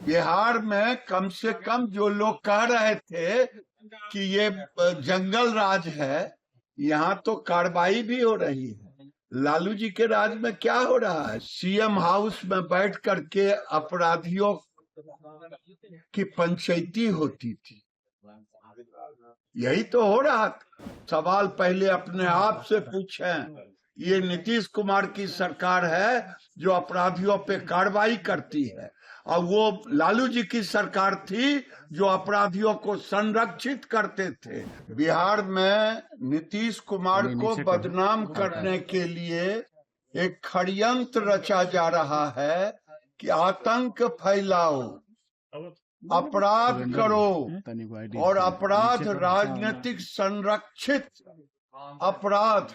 बिहार में कम से कम जो लोग कह रहे थे कि ये जंगल राज है, यहाँ तो कार्रवाई भी हो रही है। लालू जी के राज में क्या हो रहा है? सीएम हाउस में बैठ करके अपराधियों की पंचायती होती थी। यही तो हो रहा था। सवाल पहले अपने आप से पूछें, ये नीतीश कुमार की सरकार है जो अपराधियों पे कार्रवाई करती है, और वो लालू जी की सरकार थी जो अपराधियों को संरक्षित करते थे। बिहार में नीतीश कुमार को बदनाम करने के लिए एक षड्यंत्र रचा जा रहा है कि आतंक फैलाओ, अपराध करो, और अपराध राजनीतिक संरक्षित अपराध,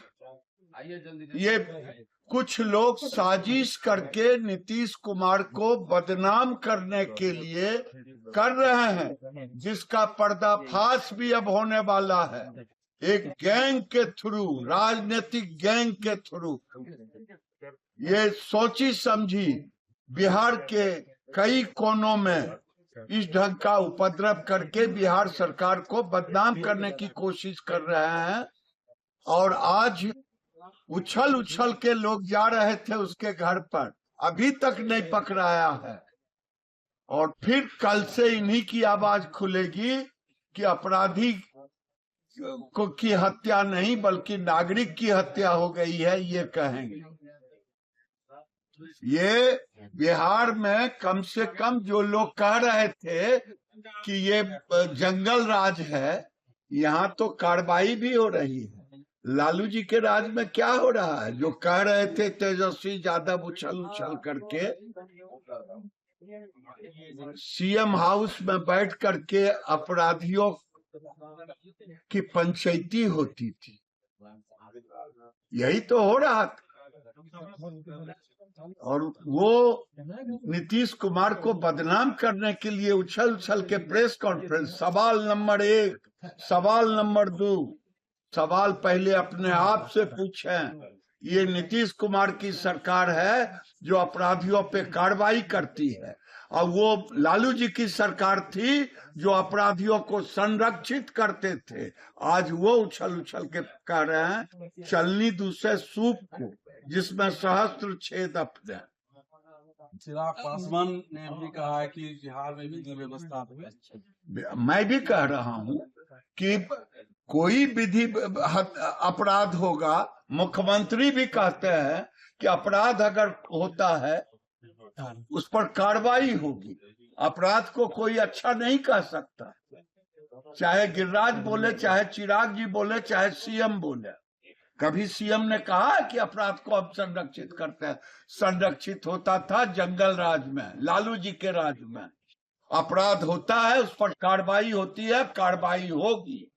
ये कुछ लोग साजिश करके नीतीश कुमार को बदनाम करने के लिए कर रहे हैं, जिसका पर्दाफाश भी अब होने वाला है। एक गैंग के थ्रू, राजनीतिक गैंग के थ्रू, ये सोची समझी बिहार के कई कोनों में इस ढंग का उपद्रव करके बिहार सरकार को बदनाम करने की कोशिश कर रहे हैं। और आज उछल उछल के लोग जा रहे थे उसके घर पर, अभी तक नहीं पकड़ाया है। और फिर कल से इन्हीं की आवाज खुलेगी कि अपराधी को की हत्या नहीं बल्कि नागरिक की हत्या हो गई है, ये कहेंगे। ये बिहार में कम से कम जो लोग कह रहे थे कि ये जंगल राज है, यहाँ तो कार्रवाई भी हो रही है। लालू जी के राज में क्या हो रहा है? जो कह रहे थे तेजस्वी यादव उछल उछल करके सीएम हाउस में बैठ करके अपराधियों की पंचायती होती थी। यही तो हो रहा था। और वो नीतीश कुमार को बदनाम करने के लिए उछल उछल के प्रेस कॉन्फ्रेंस। सवाल नंबर 1, सवाल नंबर 2, सवाल पहले अपने आप से पूछें, ये नीतीश कुमार की सरकार है जो अपराधियों पे कार्रवाई करती है, और वो लालू जी की सरकार थी जो अपराधियों को संरक्षित करते थे। आज वो उछल उछल के कह रहे हैं चलनी दूसरे सूप को जिसमें सहस्त्र छेद अपने। चिराग पासवान ने भी कहा है कि बिहार में विधि व्यवस्था है। मैं भी कह रहा हूं कि कोई विधि अपराध होगा, मुख्यमंत्री भी कहते हैं कि अपराध अगर होता है उस पर कार्रवाई होगी। अपराध को कोई अच्छा नहीं कह सकता, चाहे गिरिराज बोले, चाहे चिराग जी बोले, चाहे सीएम बोले। कभी सीएम ने कहा कि अपराध को हम संरक्षित करते हैं? संरक्षित होता था जंगल राज में, लालू जी के राज में। अपराध होता है, उस पर कार्रवाई होती है, कार्रवाई होगी।